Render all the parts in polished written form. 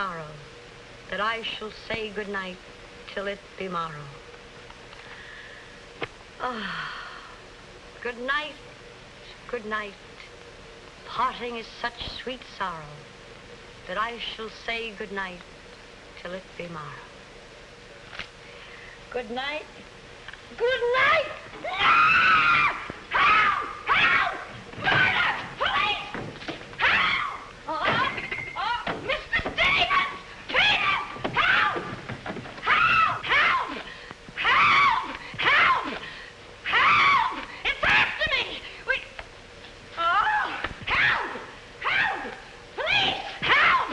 sorrow, that I shall say good night till it be morrow. Good night, good night. Parting is such sweet sorrow, that I shall say good night till it be morrow. Good night. Good night! Ah! Help! Help! Murder! Police! Help! Mr. Stevens! Peter! Help! Help! Help! Help! Help! Help! It's after me! Help! Help! Police! Help!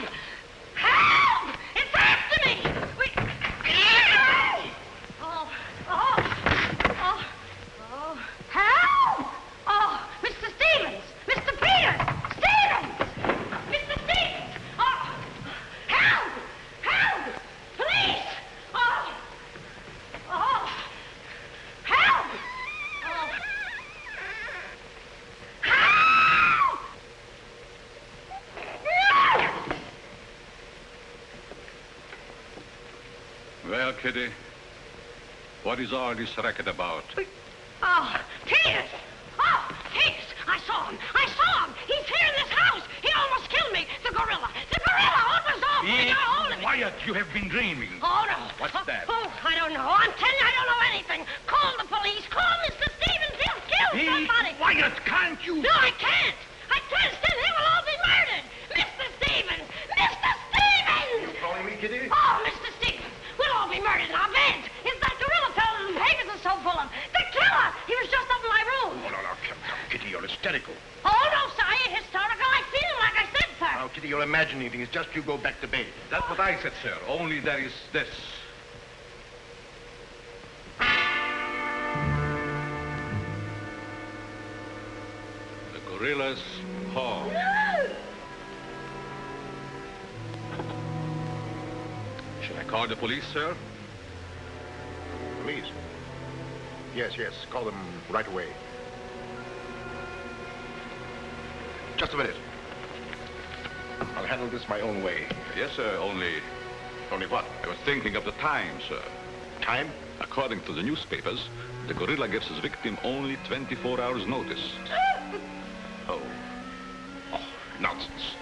Help! It's after me! Help! Oh, Mr. Stevens! Mr. Peter! Stevens! Mr. Stevens! Oh, help! Help! Police! Oh, help! Help! Well, Kitty, what is all this racket about? Peters! Oh, Peters! I saw him! I saw him! He's here in this house! He almost killed me! The gorilla! The gorilla! What was off? We got hold of it! Quiet! You have been dreaming. Oh, no. What's that? Oh, I don't know. I'm telling you, I don't know anything. Call the police. Call Mr. Stevens. He'll kill somebody. Quiet! Can't you? No, I can't. I can't. Then they will all be murdered. Mr. Stevens! Mr. Stevens! You calling me, Kitty? Oh, Mr. Stevens! We'll all be murdered in our beds. It's that gorilla fellow the papers are so full of. The killer! He was just up in my room. Oh, no, come, Kitty, you're hysterical. Oh, no, sir. I ain't historical. I feel like I said, sir. Now, Kitty, you're imagining things. Just you go back to bed. That's what I said, sir. Only there is this. The gorilla's paw. No! Shall I call the police, sir? Police? Yes, call them right away. Just a minute. I'll handle this my own way. Yes, sir, only what? I was thinking of the time, sir. Time? According to the newspapers, the gorilla gives his victim only 24 hours notice. Oh, nonsense.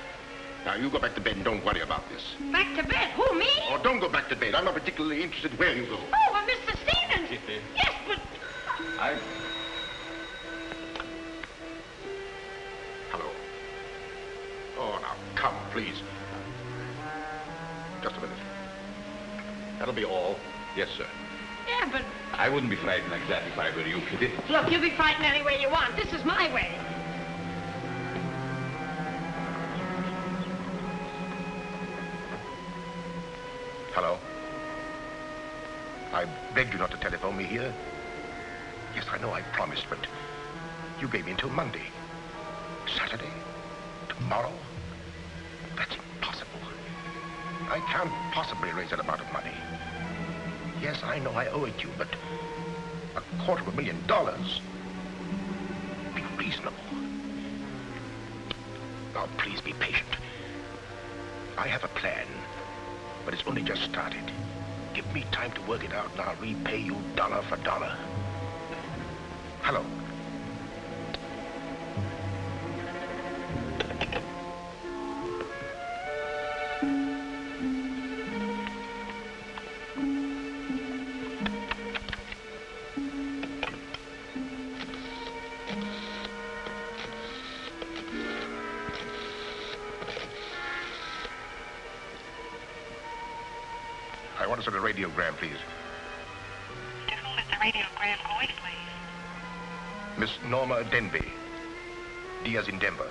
Now, you go back to bed and don't worry about this. Back to bed? Who, me? Oh, don't go back to bed. I'm not particularly interested where you go. Oh, well, Mr. Stevens. Kitty. Yes, but... Hello. Oh, now, come, please. Just a minute. That'll be all. Yes, sir. Yeah, but... I wouldn't be frightened like that if I were you, Kitty. Look, you be frightened any way you want. This is my way. Hello. I begged you not to telephone me here. Yes, I know I promised, but you gave me until Monday. Saturday? Tomorrow? That's impossible. I can't possibly raise that amount of money. Yes, I know I owe it you, but $250,000. Be reasonable. Now, please be patient. I have a plan, but it's only just started. Give me time to work it out, and I'll repay you dollar for dollar. Hello. I want to send a radiogram, please. To whom is the radiogram going, please? Miss Norma Denby. Diaz in Denver.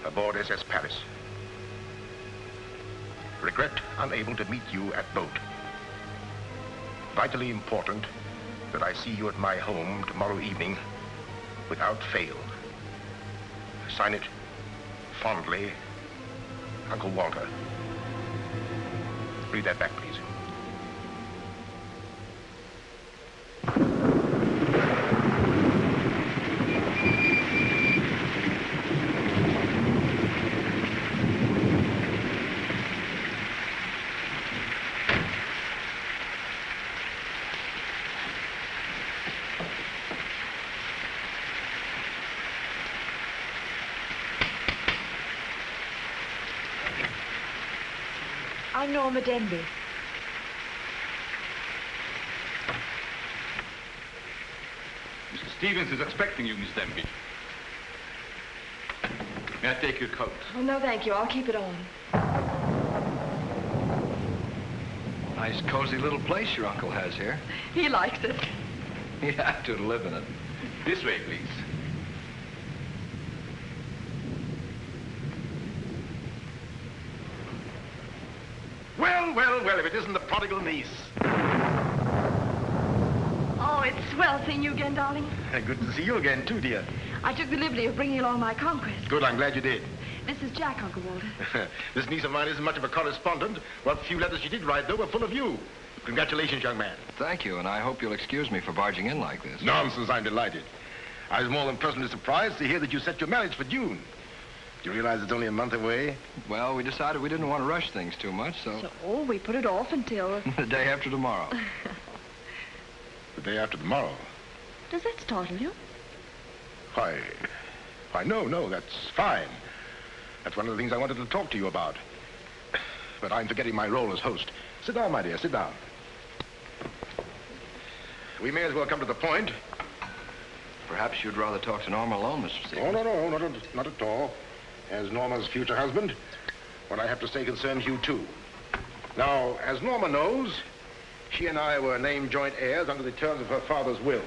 Aboard SS Paris. Regret unable to meet you at boat. Vitally important that I see you at my home tomorrow evening without fail. Sign it, fondly, Uncle Walter. Read that back, please. I'm Norma Denby. Mr. Stevens is expecting you, Miss Denby. May I take your coat? Oh, no, thank you. I'll keep it on. Nice, cozy little place your uncle has here. He likes it. He'd have to live in it. This way, please. Well, well, well, if it isn't the prodigal niece. Oh, it's swell seeing you again, darling. Good to see you again, too, dear. I took the liberty of bringing along my conquest. Good, I'm glad you did. This is Jack, Uncle Walter. This niece of mine isn't much of a correspondent. What few letters she did write, though, were full of you. Congratulations, young man. Thank you, and I hope you'll excuse me for barging in like this. Nonsense, I'm delighted. I was more than pleasantly surprised to hear that you set your marriage for June. Do you realize it's only a month away? Well, we decided we didn't want to rush things too much, so So we put it off until... the day after tomorrow. The day after tomorrow. Does that startle you? Why, no, that's fine. That's one of the things I wanted to talk to you about. But I'm forgetting my role as host. Sit down, my dear, sit down. We may as well come to the point. Perhaps you'd rather talk to Norma alone, Mr. Stevens. Oh, no, not at all. As Norma's future husband, what I have to say concerns you, too. Now, as Norma knows, she and I were named joint heirs under the terms of her father's will.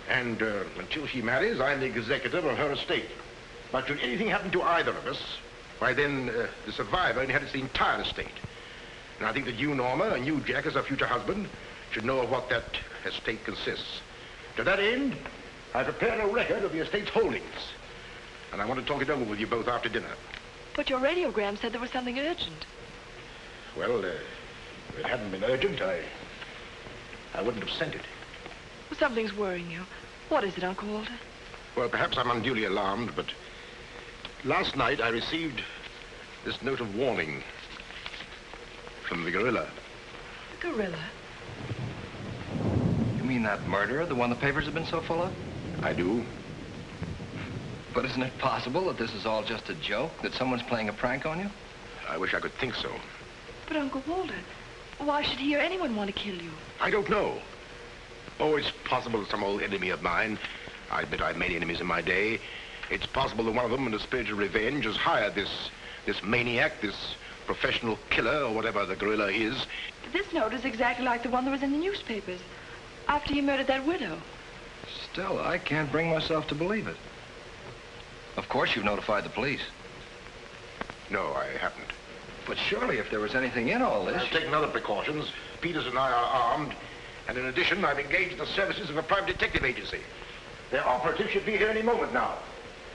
And until she marries, I'm the executor of her estate. But should anything happen to either of us, why then the survivor inherits the entire estate. And I think that you, Norma, and you, Jack, as her future husband, should know of what that estate consists. To that end, I prepared a record of the estate's holdings. And I want to talk it over with you both after dinner. But your radiogram said there was something urgent. Well, if it hadn't been urgent, I wouldn't have sent it. Well, something's worrying you. What is it, Uncle Walter? Well, perhaps I'm unduly alarmed, but last night I received this note of warning from the gorilla. The gorilla? You mean that murderer, the one the papers have been so full of? I do. But isn't it possible that this is all just a joke, that someone's playing a prank on you? I wish I could think so. But, Uncle Walter, why should he or anyone want to kill you? I don't know. Oh, it's possible some old enemy of mine. I admit I've many enemies in my day. It's possible that one of them, in a spirit of revenge, has hired this maniac, this professional killer, or whatever the gorilla is. This note is exactly like the one that was in the newspapers after he murdered that widow. Still, I can't bring myself to believe it. Of course you've notified the police. No, I haven't. But surely if there was anything in all this... I've taken other precautions. Peters and I are armed. And in addition, I've engaged the services of a private detective agency. Their operative should be here any moment now.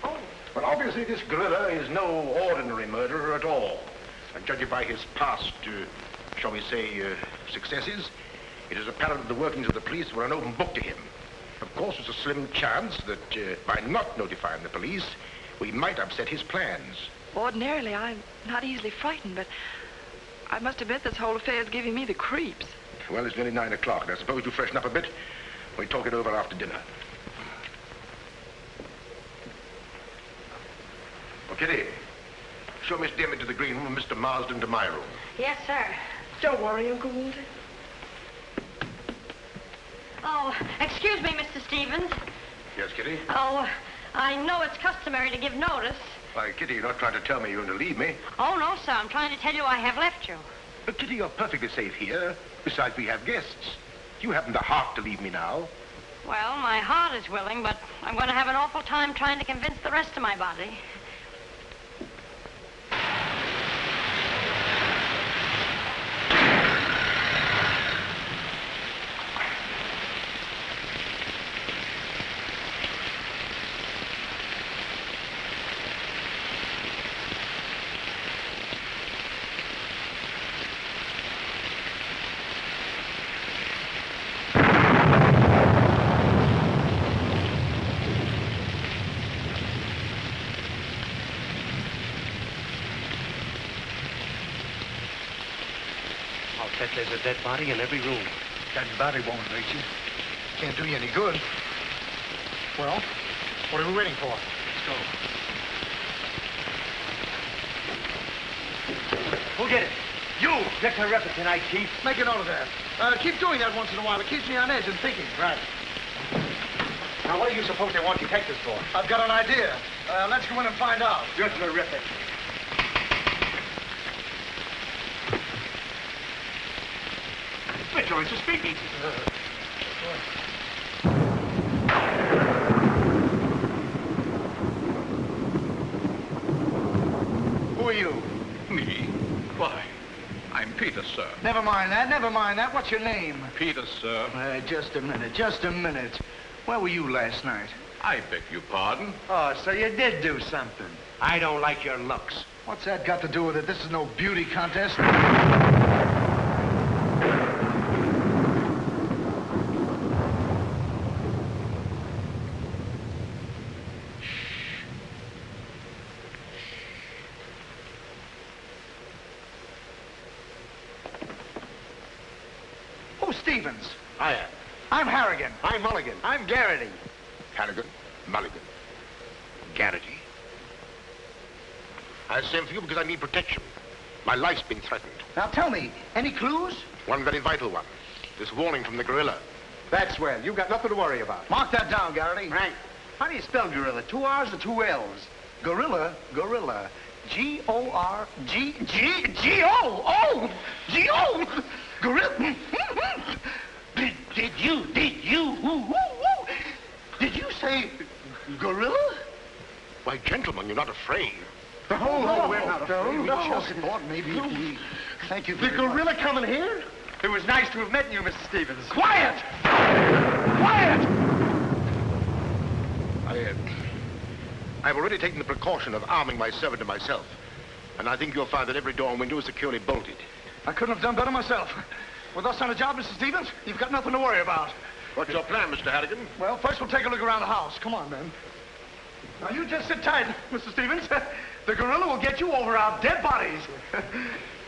Oh. But obviously this gorilla is no ordinary murderer at all. And judging by his past, shall we say, successes, it is apparent that the workings of the police were an open book to him. Of course, there's a slim chance that by not notifying the police, we might upset his plans. Ordinarily, I'm not easily frightened, but I must admit this whole affair is giving me the creeps. Well, it's nearly 9 o'clock, and I suppose you freshen up a bit. We talk it over after dinner. Oh, Kitty, show Miss Denby to the green room and Mr. Marsden to my room. Yes, sir. Don't worry, Uncle Walter. Oh, excuse me, Mr. Stevens. Yes, Kitty? Oh, I know it's customary to give notice. Why, Kitty, you're not trying to tell me you're going to leave me. Oh, no, sir. I'm trying to tell you I have left you. But, Kitty, you're perfectly safe here. Besides, we have guests. You haven't the heart to leave me now. Well, my heart is willing, but I'm going to have an awful time trying to convince the rest of my body. Bet there's a dead body in every room. That body won't hurt you. Can't do you any good. Well, what are we waiting for? Let's go. Who'll get it? You! You're terrific tonight, Chief. Make a note of that. Keep doing that once in a while. It keeps me on edge and thinking. Right. Now, what do you suppose they want detectives for? I've got an idea. Let's go in and find out. You're terrific. Mitchell, it's a speaking. Who are you? Me? Why? I'm Peter, sir. Never mind that. What's your name? Peter, sir. Just a minute. Where were you last night? I beg your pardon. Oh, so you did do something. I don't like your looks. What's that got to do with it? This is no beauty contest. Who's Stevens? I am. I'm Harrigan. I'm Mulligan. I'm Garrity. Harrigan, Mulligan. Garrity? I sent for you because I need protection. My life's been threatened. Now tell me, any clues? One very vital one. This warning from the gorilla. That's well. You've got nothing to worry about. Mark that down, Garrity. Right. How do you spell gorilla? 2 R's or 2 L's? Gorilla. G-O-R-G-G-G-O-O! G-O! Gorilla. Did you say gorilla? Why, gentlemen, you're not afraid. No, we're not afraid. We just thought maybe we... Thank you The very much. gorilla coming here? It was nice to have met you, Mr. Stevens. Quiet! Quiet! I've already taken the precaution of arming my servant and myself. And I think you'll find that every door and window is securely bolted. I couldn't have done better myself. With us on the job, Mr. Stevens, you've got nothing to worry about. What's your plan, Mr. Harrigan? Well, first we'll take a look around the house. Come on, then. Now, you just sit tight, Mr. Stevens. The gorilla will get you over our dead bodies.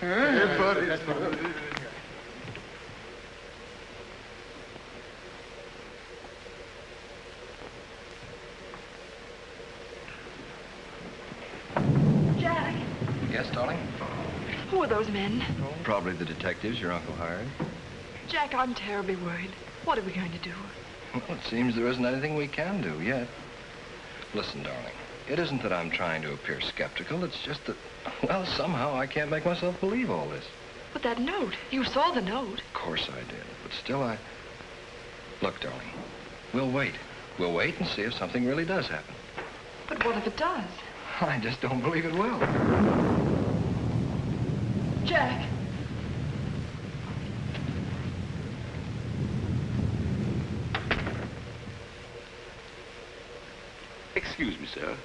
Dead bodies. Jack, Yes, darling? who are those men? Probably the detectives your uncle hired. Jack, I'm terribly worried. What are we going to do? Well, it seems there isn't anything we can do yet. Listen, darling, it isn't that I'm trying to appear skeptical. It's just that, well, somehow I can't make myself believe all this. But that note, you saw the note. Of course I did, but still Look, darling, we'll wait. We'll wait and see if something really does happen. But what if it does? I just don't believe it will. Jack. Excuse me, sir.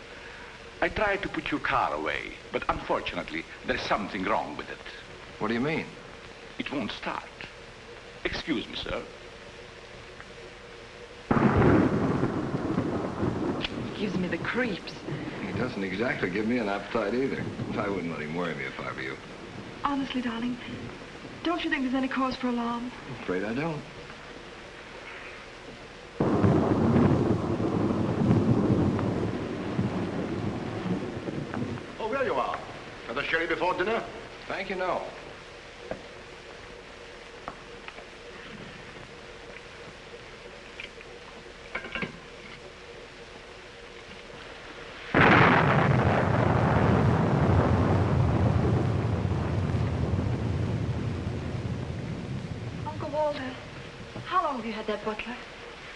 I tried to put your car away, but unfortunately, there's something wrong with it. What do you mean? It won't start. Excuse me, sir. Gives me the creeps. He doesn't exactly give me an appetite either. I wouldn't let him worry me if I were you. Honestly, darling, don't you think there's any cause for alarm? I'm afraid I don't. Oh, there you are. Another sherry before dinner? Thank you, no. Uncle Walter, how long have you had that butler?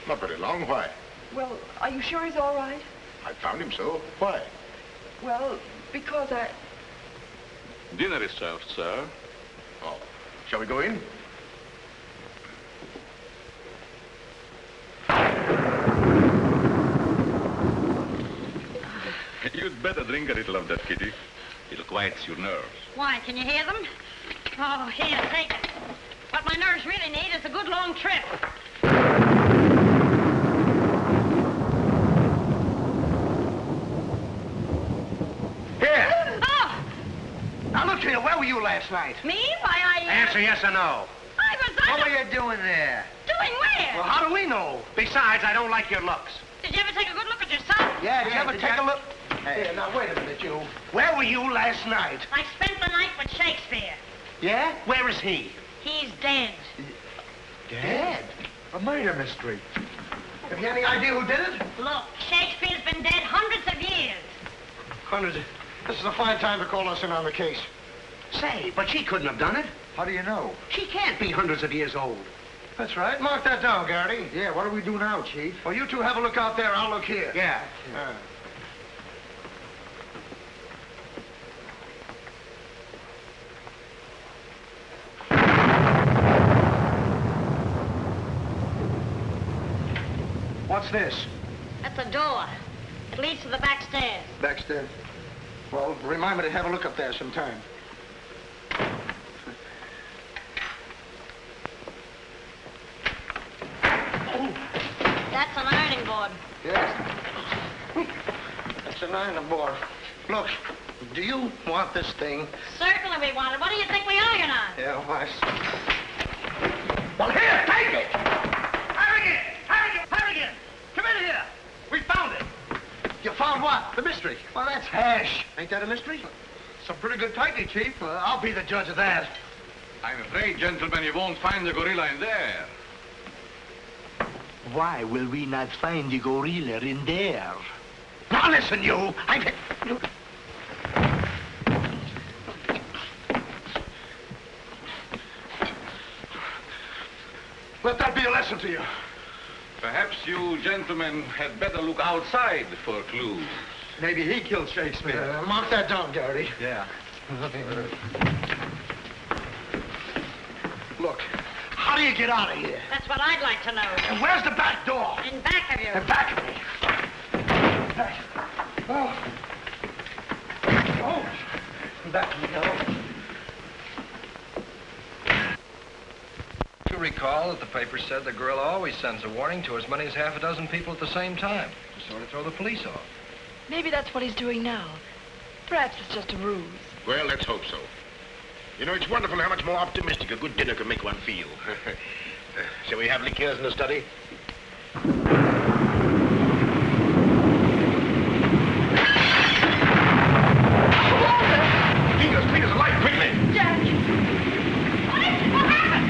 Not very long. Why? Well, are you sure he's all right? I found him so. Why? Well, because I... Dinner is served, sir. Oh. Shall we go in? You'd better drink a little of that, Kitty. It'll quiet your nerves. Why, can you hear them? Oh, here, take it. What my nerves really need is a good long trip. Here. Oh, Now, look here. Where were you last night? me? Why, I... Answer yes or no. I was... What were you doing there? Doing where? Well, how do we know? Besides, I don't like your looks. Did you ever take a good look at yourself? Yeah, did you ever did take you- a look? Here, now, wait a minute, you. Where were you last night? I spent the night with Shakespeare. Yeah? Where is he? He's dead. Dead? A murder mystery. Have you any idea who did it? Look, Shakespeare's been dead hundreds of years. Hundreds. This is a fine time to call us in on the case. Say, but she couldn't have done it. How do you know? She can't be hundreds of years old. That's right. Mark that down, Garrity. Yeah, what do we do now, Chief? Well, you two have a look out there. I'll look here. Yeah. What's this? That's a door. It leads to the back stairs. Backstairs. Well, remind me to have a look up there sometime. That's an ironing board. Yes. That's an ironing board. Look, do you want this thing? Certainly we want it. What do you think we iron on? Yeah, why? Well, here, take it! Harrigan! Harrigan! Harrigan! Come in here! We found it. You found what? The mystery. Well, that's hash. Ain't that a mystery? Some pretty good tightening, Chief. I'll be the judge of that. I'm afraid, gentlemen, you won't find the gorilla in there. Why will we not find the gorilla in there? Now listen, you. Let that be a lesson to you. Perhaps you gentlemen had better look outside for clues. Maybe he killed Shakespeare. Mark that down, Garrity. Yeah. Look, how do you get out of here? That's what I'd like to know. And where's the back door? In back of you. In back of me. Oh, back we go. You recall that the paper said the gorilla always sends a warning to as many as half a dozen people at the same time to sort of throw the police off. Maybe that's what he's doing now. Perhaps it's just a ruse. Well, let's hope so. You know, it's wonderful how much more optimistic a good dinner can make one feel. Shall we have liqueurs in the study? Peter's alive, quickly! Jack! What happened?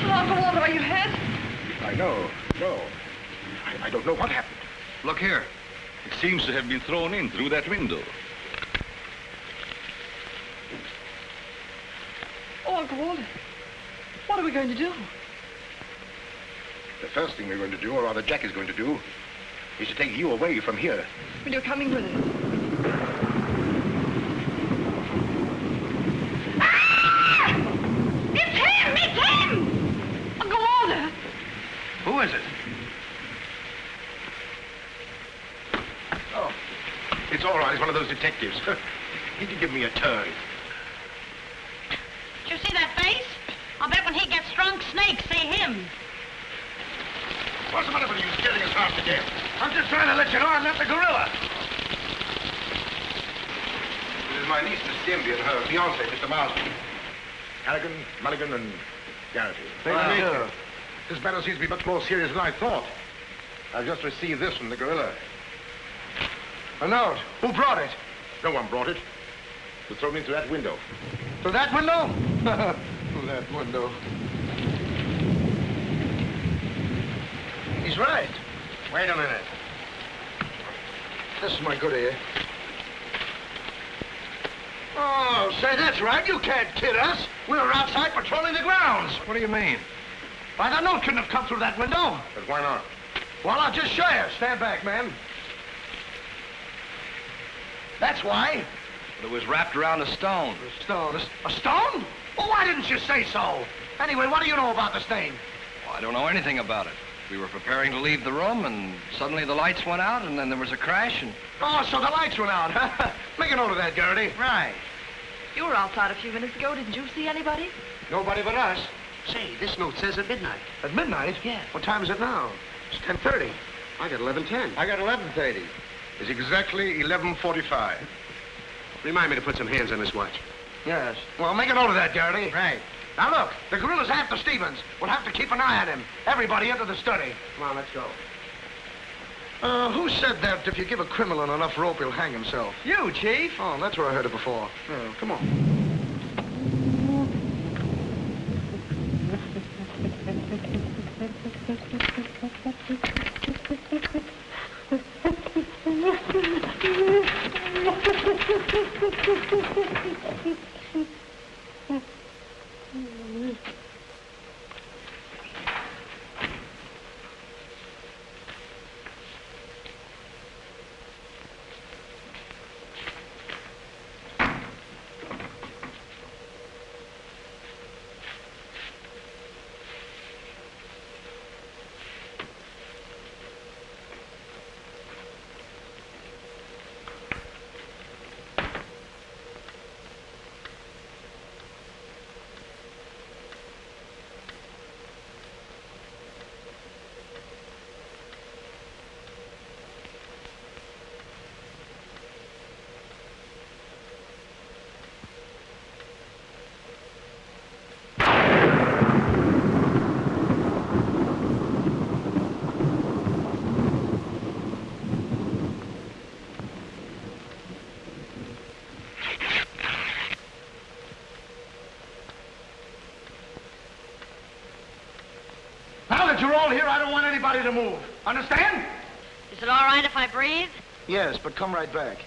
Hello, Uncle Walter, are you hurt? I know. No. I don't know what happened. Look here. It seems to have been thrown in through that window. Oh, Uncle Walter, what are we going to do? The first thing we're going to do, or rather Jack is going to do, is to take you away from here. Well, you're coming with us. Ah! It's him! It's him! Uncle Walter! Who is it? Oh, it's all right. It's one of those detectives. He can give me a turn. Did you see that face? I'll bet when he gets drunk, snakes see him. What's the matter with you scaring us half to death? I'm just trying to let you know I'm not the gorilla. This is my niece, Miss Denby, and her fiancé, Mr. Marsden. Harrigan, Mulligan, and Garrity. This matter seems to be much more serious than I thought. I've just received this from the gorilla. A note. Who brought it? No one brought it. It was thrown in through that window. Through that window? Through that window. He's right. Wait a minute. This is my good ear. Oh, say, that's right. You can't kid us. We were outside patrolling the grounds. What do you mean? Why, the note couldn't have come through that window. But why not? Well, I'll just show you. Stand back, man. That's why. It was wrapped around a stone. A stone. A stone? Well, why didn't you say so? Anyway, what do you know about the stain? Well, I don't know anything about it. We were preparing to leave the room, and suddenly the lights went out, and then there was a crash, and... Oh, so the lights went out, huh? Make a note of that, Garrity. Right. You were outside a few minutes ago. Didn't you see anybody? Nobody but us. Say, this note says at midnight. At midnight? Yeah. What time is it now? It's 10:30. I got 11:10. I got 11:30. It's exactly 11:45. Remind me to put some hands on this watch. Yes. Well, make a note of that, Garrity. Right. Now, look, the gorilla's after Stevens. We'll have to keep an eye on him. Everybody into the study. Come on, let's go. Who said that if you give a criminal enough rope, he'll hang himself? You, Chief. Oh, that's where I heard it before. Come on. Now that you're all here, I don't want anybody to move. Understand? Is it all right if I breathe? Yes, but come right back.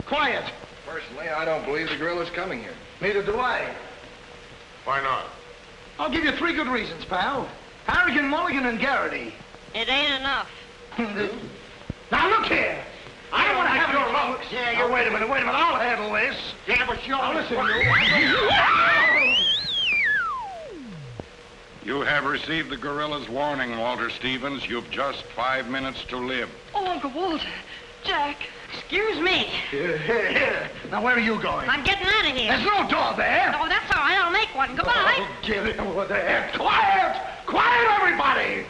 Quiet. Personally, I don't believe the gorilla's coming here. Neither do I. Why not? I'll give you 3 good reasons, pal. Harrigan, Mulligan, and Garrity. It ain't enough. Now, look here. I don't want to have your lungs. Yeah, wait a minute. I'll handle this. Yeah, but you're... Now, listen, you. You have received the gorilla's warning, Walter Stevens. You've just 5 minutes to live. Oh, Uncle Walter. Jack. Excuse me. Here. Now, where are you going? I'm getting out of here. There's no door there. Oh, that's all right. I'll make one. Goodbye. Oh, get it over there. Quiet! Quiet, everybody!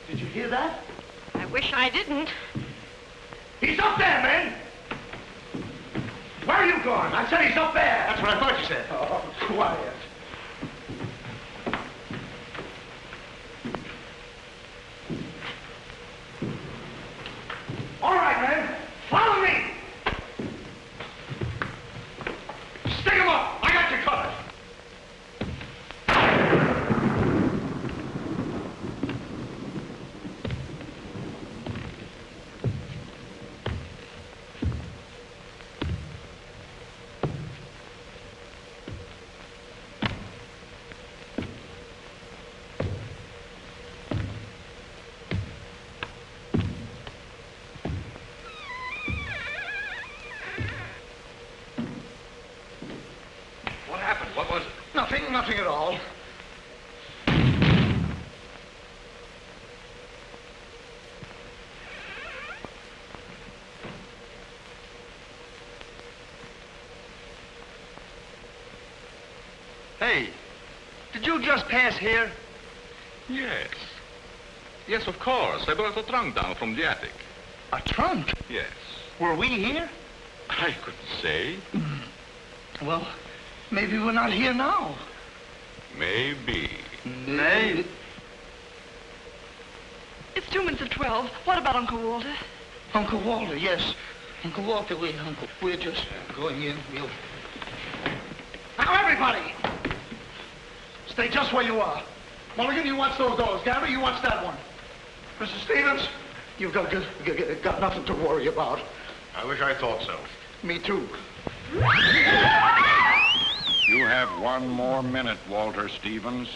Did you hear that? I wish I didn't. He's up there, man! Where are you going? I said he's up there. That's what I thought you said. Oh, quiet. All right, man. Follow me. Stick him up. I got you covered. What happened? What was it? Nothing at all. Hey, did you just pass here? Yes. Yes, of course. I brought a trunk down from the attic. A trunk? Yes. Were we here? I couldn't say. Well, maybe we're not here now. Maybe. Maybe. It's 2 minutes of 12. What about Uncle Walter? Uncle Walter, yes. Uncle Walter, we're just going in. We'll... Now, everybody! Stay just where you are. Mulligan, you watch those doors. Gary, you watch that one. Mr. Stevens, you've got nothing to worry about. I wish I thought so. Me too. You have 1 more minute, Walter Stevens.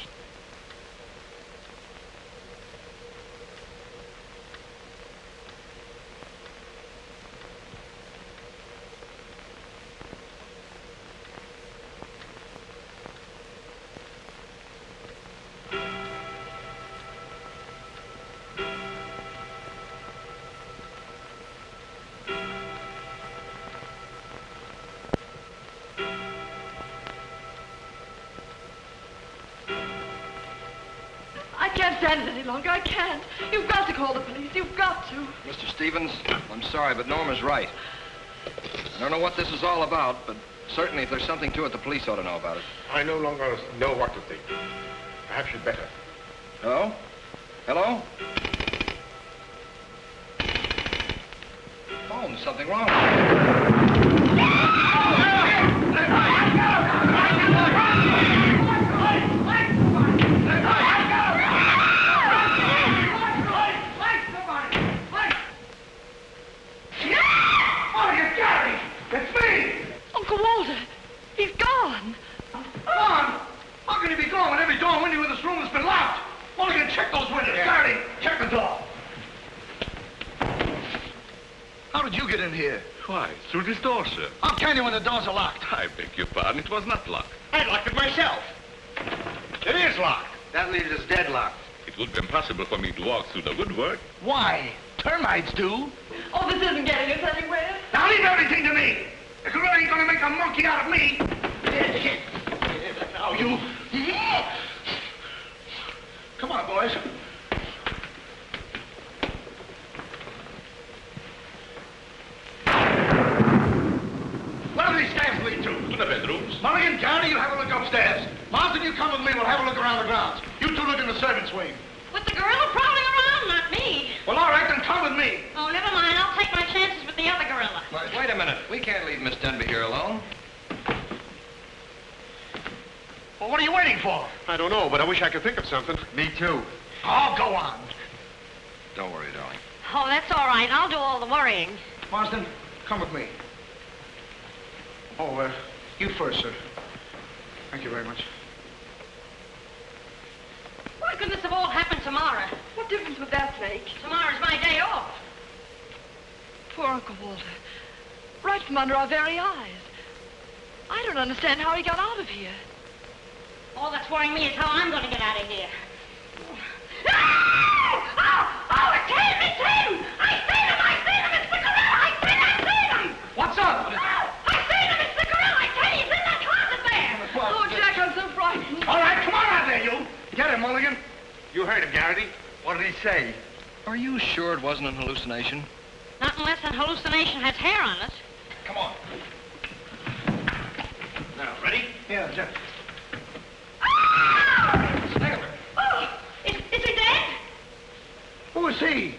I can't stand it any longer. I can't. You've got to call the police. You've got to. Mr. Stevens, I'm sorry, but Norma's right. I don't know what this is all about, but certainly if there's something to it, the police ought to know about it. I no longer know what to think. Perhaps you'd better. Hello? Hello? Phone, something wrong. It's me! Uncle Walter, he's gone. Gone? How can he be gone when every door and window in this room has been locked? Mulligan, check those windows. Garrity, check the door. How did you get in here? Why, through this door, sir. How can you when the doors are locked? I beg your pardon, it was not locked. I locked it myself. It is locked. That leaves us deadlocked. It would be impossible for me to walk through the woodwork. Why? Termites do. Oh, this isn't getting us anywhere. Now leave everything to me. The gorilla ain't gonna make a monkey out of me. Now you. Come on, boys. Where do these stairs lead to? To the bedrooms. Mulligan, Garrity, you have a look upstairs. Marsden, you come with me. We'll have a look around the grounds. You two look in the servants' wing. With the gorilla prowling around, not me. Well, all right, then come with me. Oh, never mind. I'll take my chances with the other gorilla. Wait a minute. We can't leave Miss Denby here alone. Well, what are you waiting for? I don't know, but I wish I could think of something. Me too. Oh, go on. Don't worry, darling. Oh, that's all right. I'll do all the worrying. Marsden, come with me. Oh, you first, sir. Thank you very much. Why couldn't this have all happened tomorrow? What difference would that make? Tomorrow's my day off. Poor Uncle Walter. Right from under our very eyes. I don't understand how he got out of here. All that's worrying me is how I'm going to get out of here. Oh, it's him! It's him! I seen him! It's the gorilla! I seen him! What's up? I seen him! It's the gorilla! I tell you, he's in that closet there! Oh, Jack, I'm so frightened. All right, come on out there, you. Get him, Mulligan. You heard him, Garrity. What did he say? Are you sure it wasn't an hallucination? Not unless an hallucination has hair on it. Come on. Now, ready? Yeah, Jeff. Oh, is he dead? Who is he?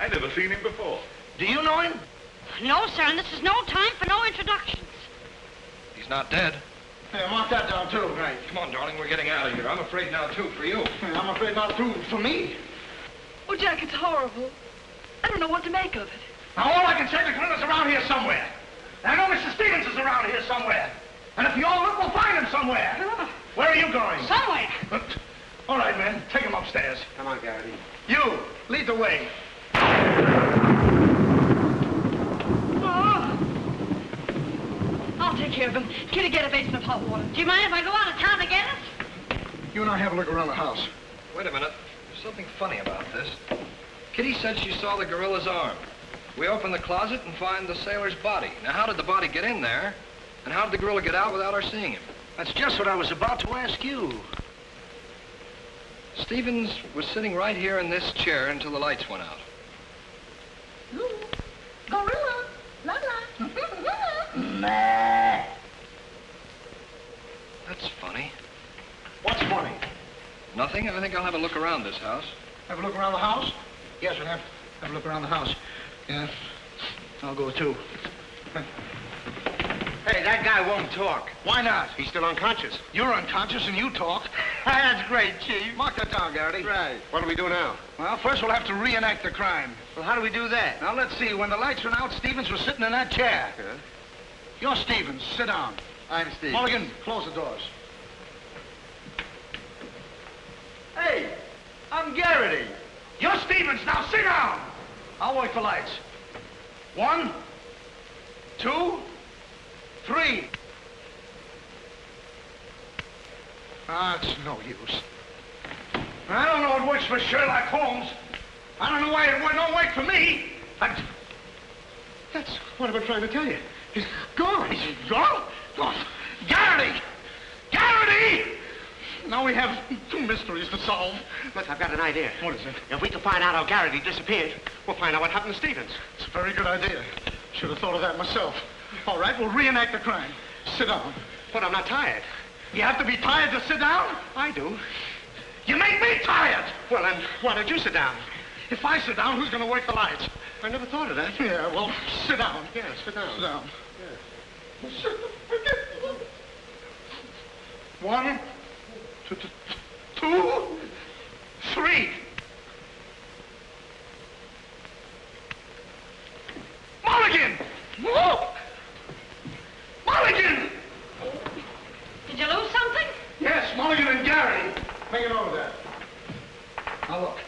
I never seen him before. Do you know him? No, sir, and this is no time for no introductions. He's not dead. Yeah, mark that down, too. Right. Come on, darling, we're getting out of here. I'm afraid now, too, for you. Yeah, I'm afraid not, too, for me. Oh, Jack, it's horrible. I don't know what to make of it. Now, all I can say, the gorilla's around here somewhere. And I know Mr. Stevens is around here somewhere. And if you all look, we'll find him somewhere. Where are you going? Somewhere. All right, men, take him upstairs. Come on, Garrity. You, lead the way. I'll take care of him. Kitty, get a basin of hot water. Do you mind if I go out of town to get us? You and I have a look around the house. Wait a minute. There's something funny about this. Kitty said she saw the gorilla's arm. We open the closet and find the sailor's body. Now, how did the body get in there? And how did the gorilla get out without our seeing him? That's just what I was about to ask you. Stevens was sitting right here in this chair until the lights went out. Gorilla. La la. That's funny. What's funny? Nothing. I think I'll have a look around this house. Have a look around the house? Yes, we'll have a look around the house. Yeah, I'll go too. Hey, that guy won't talk. Why not? He's still unconscious. You're unconscious and you talk. That's great, Chief. Mark that down, Garrity. Right. What do we do now? Well, first we'll have to reenact the crime. Well, how do we do that? Now, let's see. When the lights went out, Stevens was sitting in that chair. Yeah? You're Stevens. Sit down. I'm Steve. Mulligan, close the doors. Hey, I'm Garrity. You're Stevens. Now, sit down. I'll wait for lights. 1, 2, 3. Ah, it's no use. I don't know it works for Sherlock Holmes. I don't know why it don't work for me. That's what I've been trying to tell you. He's gone. He's gone? Oh, Garrity! Garrity! Now we have 2 mysteries to solve. Look, I've got an idea. What is it? If we can find out how Garrity disappeared, we'll find out what happened to Stevens. It's a very good idea. Should have thought of that myself. All right, we'll reenact the crime. Sit down. But I'm not tired. You have to be tired to sit down? I do. You make me tired! Well, then, why don't you sit down? If I sit down, who's going to work the lights? I never thought of that. Yeah, well, sit down. Yeah, sit down. Sit down. Yeah. One, two, three. Mulligan! Whoa! Mulligan! Did you lose something? Yes, Mulligan and Gary. Make it over there. Now look,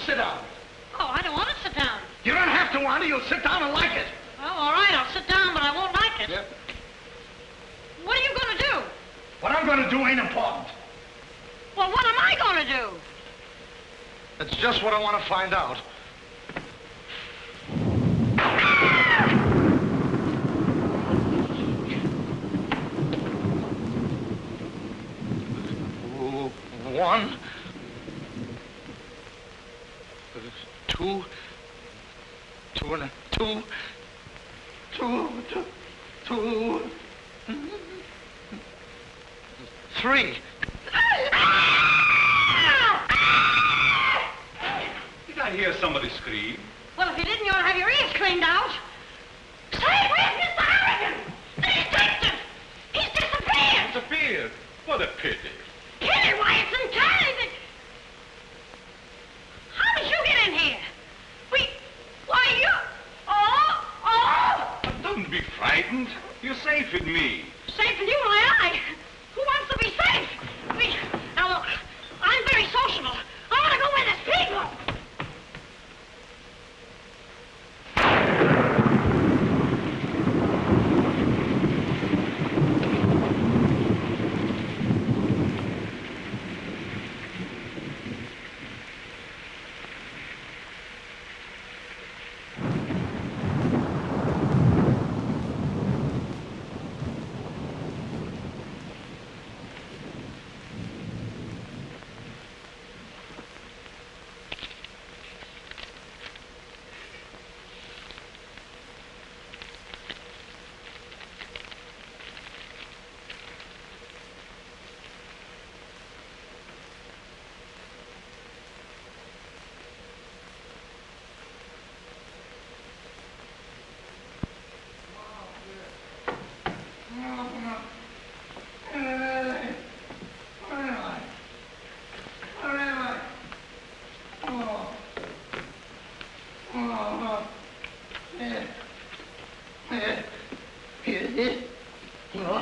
sit down. Oh, I don't want to sit down. You don't have to want it. You'll sit down and like it. Oh, all right, I'll sit down, but I won't like it. Yep. What are you going to do? What I'm going to do ain't important. Well, what am I going to do? That's just what I want to find out. One, two, three. Did I hear somebody scream? Well, if you didn't, you ought to have your ears cleaned out. Say, where's Mr. Harrigan? The detective! He's disappeared! Disappeared? What a pity. Kitty, why, it's entirely... How did you get in here? Why, you... Oh! But don't be frightened. You're safe with me. Safe in you, why, who wants to be safe? Now, look, I'm very sociable. I want to go where there's people.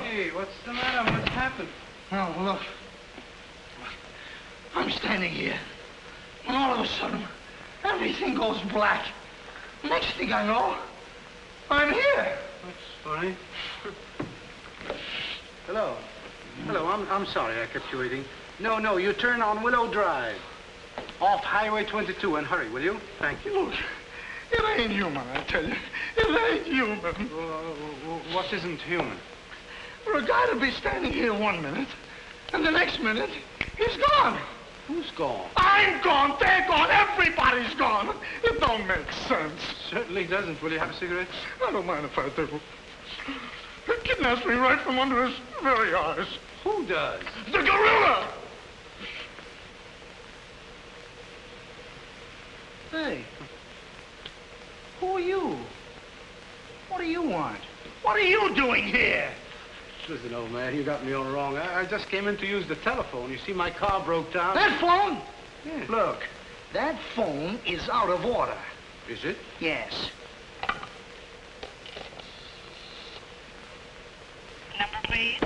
Hey, what's the matter? What's happened? Oh, look. I'm standing here. And all of a sudden, everything goes black. Next thing I know, I'm here. That's funny. Hello. Hello, I'm sorry I kept you waiting. No, you turn on Willow Drive. Off Highway 22, and hurry, will you? Thank you. Look, it ain't human, I tell you. It ain't human. What isn't human? For a guy to be standing here 1 minute, and the next minute, he's gone. Who's gone? I'm gone, they're gone, everybody's gone. It don't make sense. Certainly doesn't. Will you have a cigarette? I don't mind if I do. He kidnaps me right from under his very eyes. Who does? The gorilla! Hey, who are you? What do you want? What are you doing here? Listen, old man, you got me all wrong. I just came in to use the telephone. You see, my car broke down. That phone? Yeah. Look, that phone is out of order. Is it? Yes. Number, please.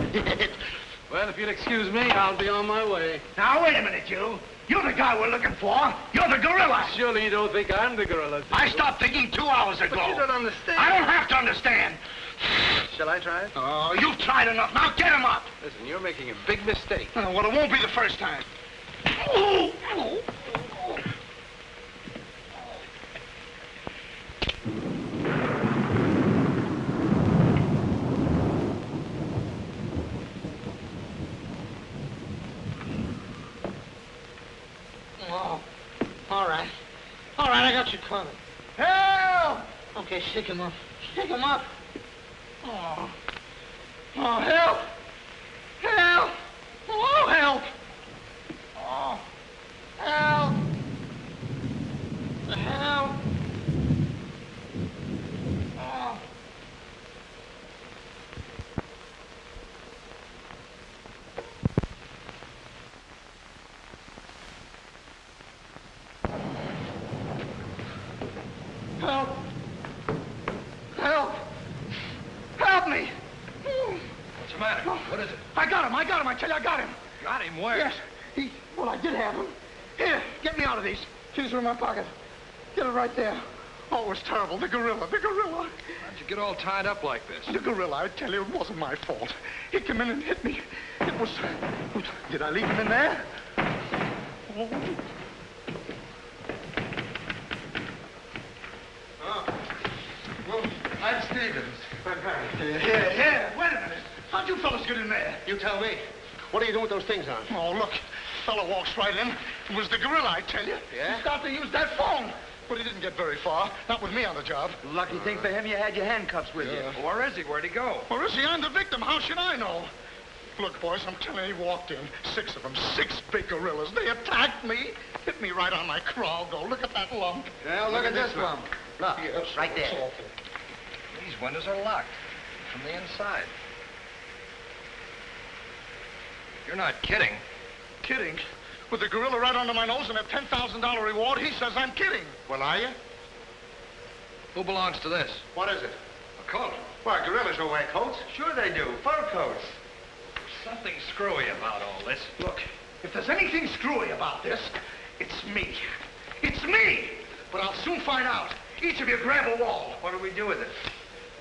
Well, if you'll excuse me, I'll be on my way. Now, wait a minute, you. You're the guy we're looking for. You're the gorilla. Surely you don't think I'm the gorilla, do you? I stopped thinking 2 hours ago. But you don't understand. I don't have to understand. Shall I try it? Oh, you've tried enough. Now get him up. Listen, you're making a big mistake. Well, it won't be the first time. Oh, all right. All right, I got you covered. Help! Okay, shake him up. Shake him up. Oh. Oh, help! Help! Oh, help! Oh, help! Help! Help! Help me! What's the matter? What is it? I got him, I tell you, I got him. Got him where? Yes, well, I did have him. Here, get me out of these. Keys are in my pocket. Get it right there. Oh, it was terrible. The gorilla. How'd you get all tied up like this? The gorilla, I tell you, it wasn't my fault. He came in and hit me. It was... Did I leave him in there? Oh. Well, I'm Stevens. I'm Harry. Here. Wait a minute. How'd you fellas get in there? You tell me. What are you doing with those things on? Oh, look. Fellow walks right in. It was the gorilla, I tell you. Yeah? He started to use that phone. But he didn't get very far. Not with me on the job. Lucky thing for him you had your handcuffs with you. Where is he? Where'd he go? Where is he? I'm the victim. How should I know? Look, boys, I'm telling you, he walked in. 6 of them. 6 big gorillas. They attacked me. Hit me right on my crawl. Go. Look at that lump. Well, look at this lump. Look, Yes, right there. it's awful. These windows are locked from the inside. You're not kidding. Kidding? With the gorilla right under my nose and a $10,000 reward, he says I'm kidding. Well, are you? Who belongs to this? What is it? A coat. Why, gorillas don't wear coats. Sure they do. Fur coats. Something screwy about all this. Look, if there's anything screwy about this, it's me. It's me! But I'll soon find out. Each of you grab a wall. What do we do with it?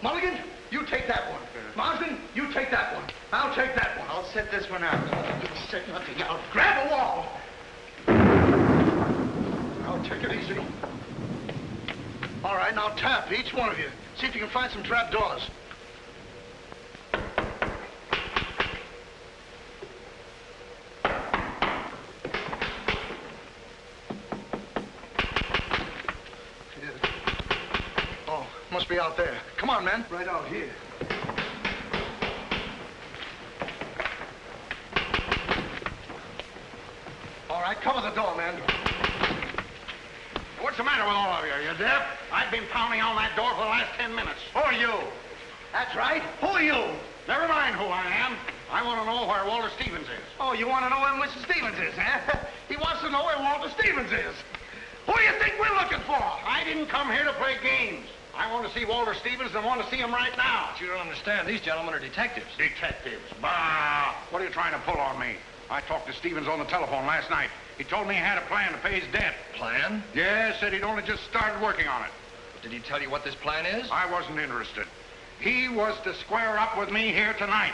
Mulligan, you take that one. Marsden, you take that one. I'll take that one. I'll set this one out. You set nothing out. Grab a wall. I'll take it easy. All right, now tap, each one of you. See if you can find some trap doors. Oh, must be out there. Come on, men. Right out here. All right, cover the door, man. What's the matter with all of you? You deaf? I've been pounding on that door for the last 10 minutes. Who are you? That's right. Who are you? Never mind who I am. I want to know where Walter Stevens is. Oh, you want to know where Mr. Stevens is, huh? He wants to know where Walter Stevens is. Who do you think we're looking for? I didn't come here to play games. I want to see Walter Stevens and want to see him right now. But you don't understand. These gentlemen are detectives. Detectives? Bah! What are you trying to pull on me? I talked to Stevens on the telephone last night. He told me he had a plan to pay his debt. Plan? Yes, said he'd only just started working on it. Did he tell you what this plan is? I wasn't interested. He was to square up with me here tonight.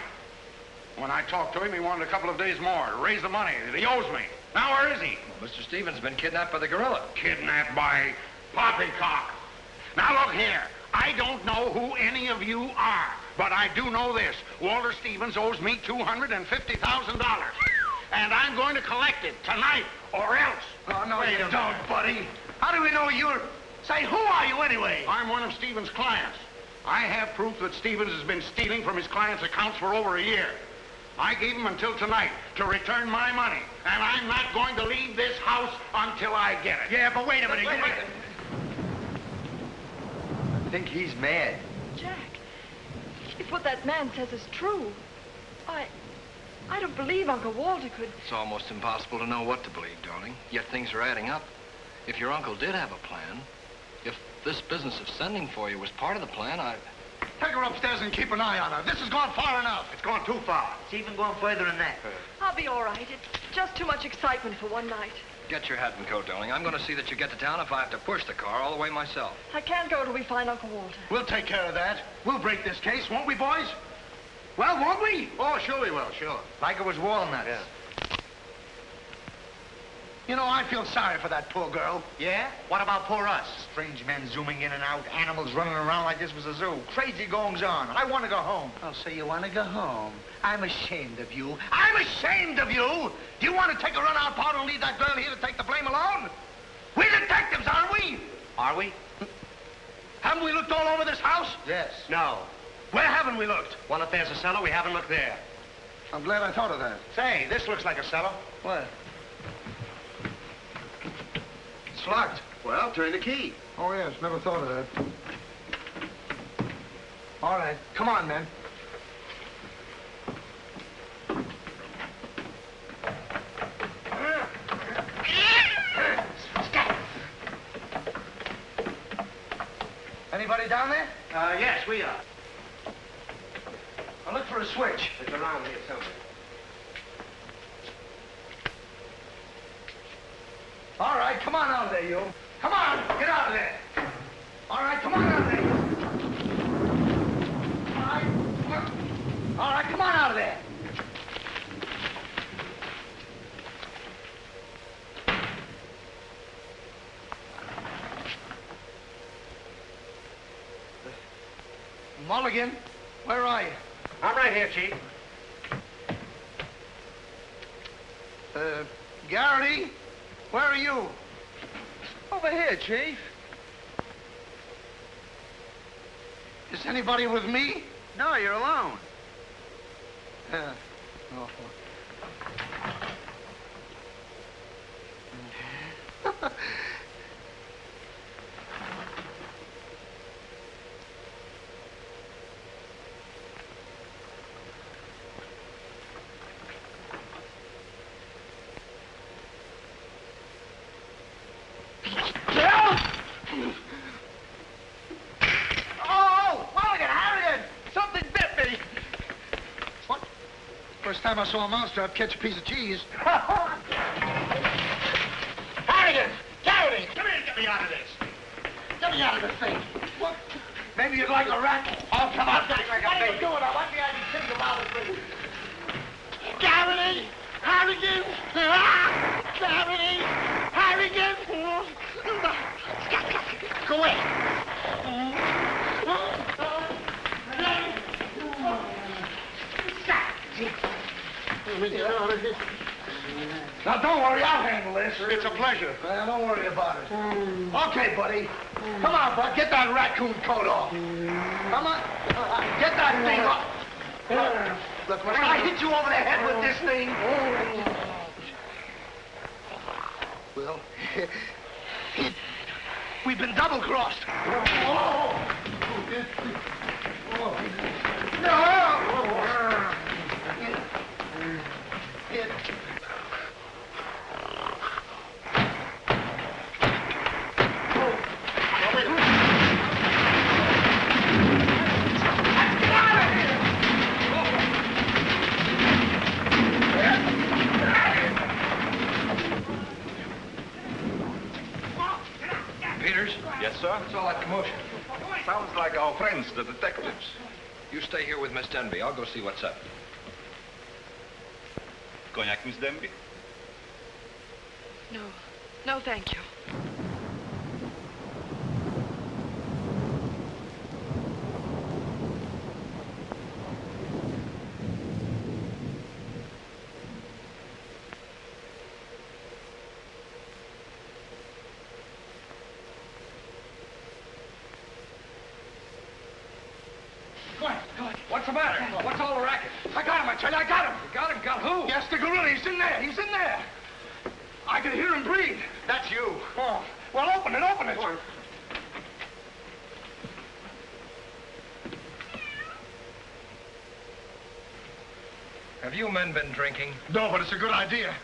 When I talked to him, he wanted a couple of days more to raise the money that he owes me. Now, where is he? Well, Mr. Stevens has been kidnapped by the gorilla. Kidnapped by Poppycock. Now, look here. I don't know who any of you are, but I do know this. Walter Stevens owes me $250,000. And I'm going to collect it tonight, or else. Oh, no, Wait you a don't, minute. buddy. How do we know you're... Say, who are you anyway? I'm one of Stevens' clients. I have proof that Stevens has been stealing from his clients' accounts for over a year. I gave him until tonight to return my money, and I'm not going to leave this house until I get it. Yeah, but wait a minute. I think he's mad. Jack, if what that man says is true, I don't believe Uncle Walter could... It's almost impossible to know what to believe, darling. Yet things are adding up. If your uncle did have a plan, if this business of sending for you was part of the plan, Take her upstairs and keep an eye on her. This has gone far enough. It's gone too far. It's even going further than that. I'll be all right. It's just too much excitement for one night. Get your hat and coat, darling. I'm going to see that you get to town if I have to push the car all the way myself. I can't go till we find Uncle Walter. We'll take care of that. We'll break this case, won't we, boys? Well, won't we? Oh, sure we will, sure. Like it was walnuts. Yeah. You know, I feel sorry for that poor girl. Yeah? What about poor us? Strange men zooming in and out, animals running around like this was a zoo. Crazy goings on. I want to go home. Oh, so you want to go home? I'm ashamed of you. I'm ashamed of you! Do you want to take a run-out part and leave that girl here to take the blame alone? We're detectives, aren't we? Are we? Haven't we looked all over this house? Yes. No. Where haven't we looked? Well, if there's a cellar, we haven't looked there. I'm glad I thought of that. Say, this looks like a cellar. What? It's locked. Well, turn the key. Oh, yes. Never thought of that. All right. Come on, men. Anybody down there? Yes, we are. I'll look for a switch. It's around here somewhere. All right, come on out of there, you. Come on, get out of there. All right, come on out of there. All right, come on out of there. Mulligan, where are you? I'm right here, Chief. Garrity, where are you? Over here, Chief. Is anybody with me? No, you're alone. Oh. First time I saw a mousetrap catch a piece of cheese. Harrigan! Garrity! Come here and get me out of this. Get me out of this thing. What? Maybe you'd like a rat? Oh, come on. What are you doing? I want the idea to think about it, please. Garrity! Harrigan! Garrity! Harrigan! Go away. Now, don't worry, I'll handle this. It's a pleasure. Well, don't worry about it. Okay, buddy. Come on, bud. Get that raccoon coat off. Come on. Get that thing off. Look, when I hit you over the head with this thing... Well, we've been double-crossed. Peters? Yes, sir? What's all that commotion? Sounds like our friends, the detectives. You stay here with Miss Denby. I'll go see what's up. Cognac, Miss Denby? No. No, thank you. What's the matter? What's all the racket? I got him, I tell you, I got him. You got him? Got who? Yes, the gorilla. He's in there. He's in there. I can hear him breathe. That's you. Oh, well, open it, open it. Have you men been drinking? No, but it's a good idea.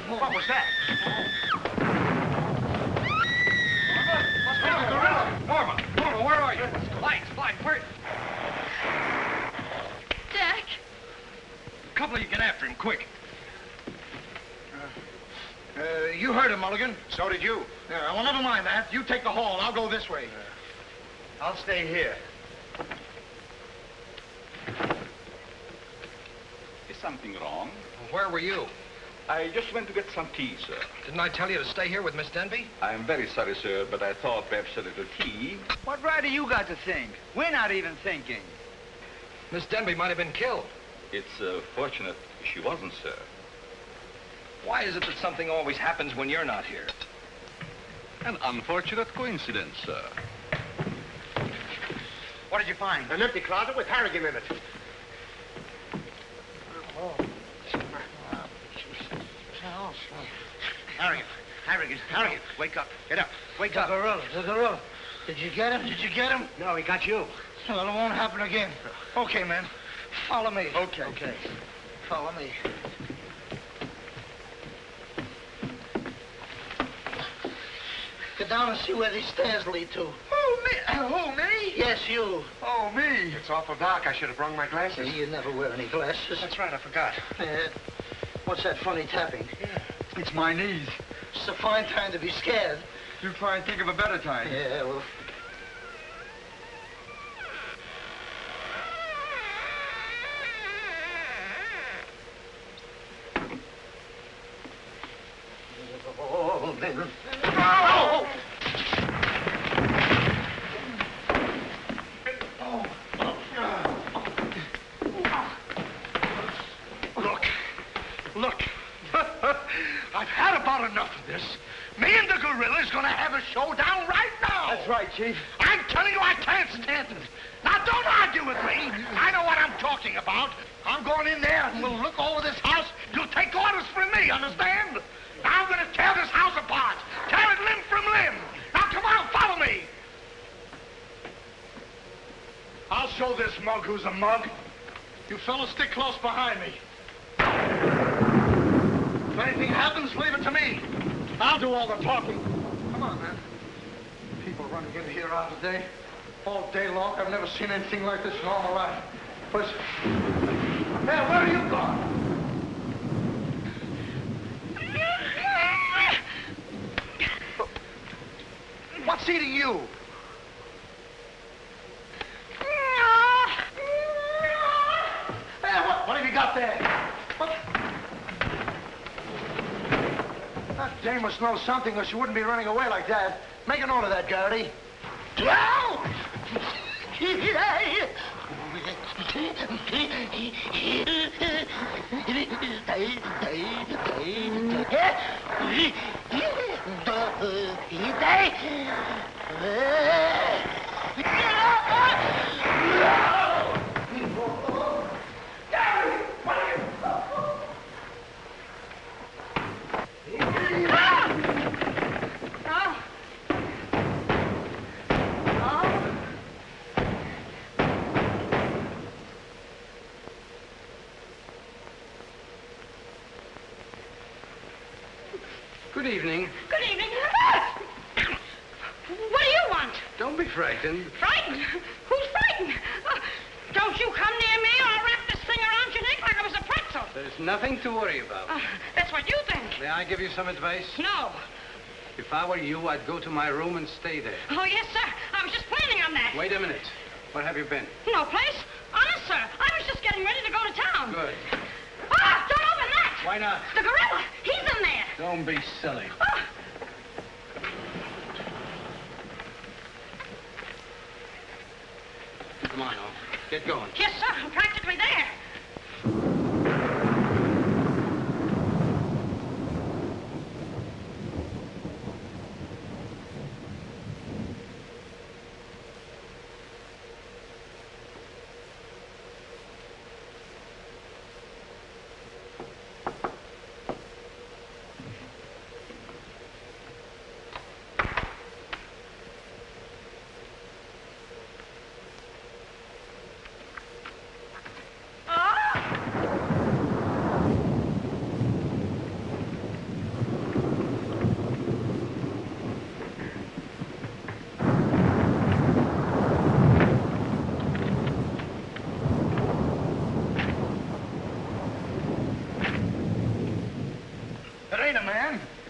What was that? Norma, where are you? Lights, where? Jack! A couple of you get after him, quick. You heard him, Mulligan. So did you. Yeah, well, never mind that. You take the hall. I'll go this way. I'll stay here. Is something wrong? Where were you? I just went to get some tea, sir. Didn't I tell you to stay here with Miss Denby? I'm very sorry, sir, but I thought perhaps a little tea. What right do you got to think? We're not even thinking. Miss Denby might have been killed. It's fortunate she wasn't, sir. Why is it that something always happens when you're not here? An unfortunate coincidence, sir. What did you find? An empty closet with Harrigan in it. Harrigan. Harrigan, wake up. Get up. Wake up. The gorilla. Did you get him? Did you get him? No, he got you. Well, it won't happen again. Okay, man. Follow me. Okay. Okay. Follow me. Get down and see where these stairs lead to. Who, me? Yes, you. Oh, me. It's awful dark. I should have brought my glasses. You never wear any glasses. That's right, I forgot. What's that funny tapping? It's my knees. It's a fine time to be scared. You try and think of a better time. Yeah, well... Oh, man. Oh! Look. I've had about enough of this. Me and the gorilla's gonna have a showdown right now. That's right, Chief. I'm telling you, I can't stand it. Now, don't argue with me. I know what I'm talking about. I'm going in there and we'll look over this house. You'll take orders from me, understand? Now I'm gonna tear this house apart. Tear it limb from limb. Now, come on, follow me. I'll show this mug who's a mug. You fellas stick close behind me. If anything happens, leave it to me. I'll do all the talking. Come on, man. People running in here out today, all day long. I've never seen anything like this in all my life. Listen. Hey, where are you going? What's eating you? Hey, what have you got there? What? That dame must know something or she wouldn't be running away like that. Make a note of that, Garrity. Good evening. Good evening. What do you want? Don't be frightened. Frightened? Who's frightened? Don't you come near me or I'll wrap this thing around your neck like it was a pretzel. There's nothing to worry about. That's what you think. May I give you some advice? No. If I were you, I'd go to my room and stay there. Oh, yes, sir. I was just planning on that. Wait a minute. Where have you been? No place. Honest, sir. I was just getting ready to go to town. Good. Ah, don't open that. Why not? The gorilla. He's in there. Don't be silly. Ah. Come on, now. Get going. Yes, sir. I'm practically there.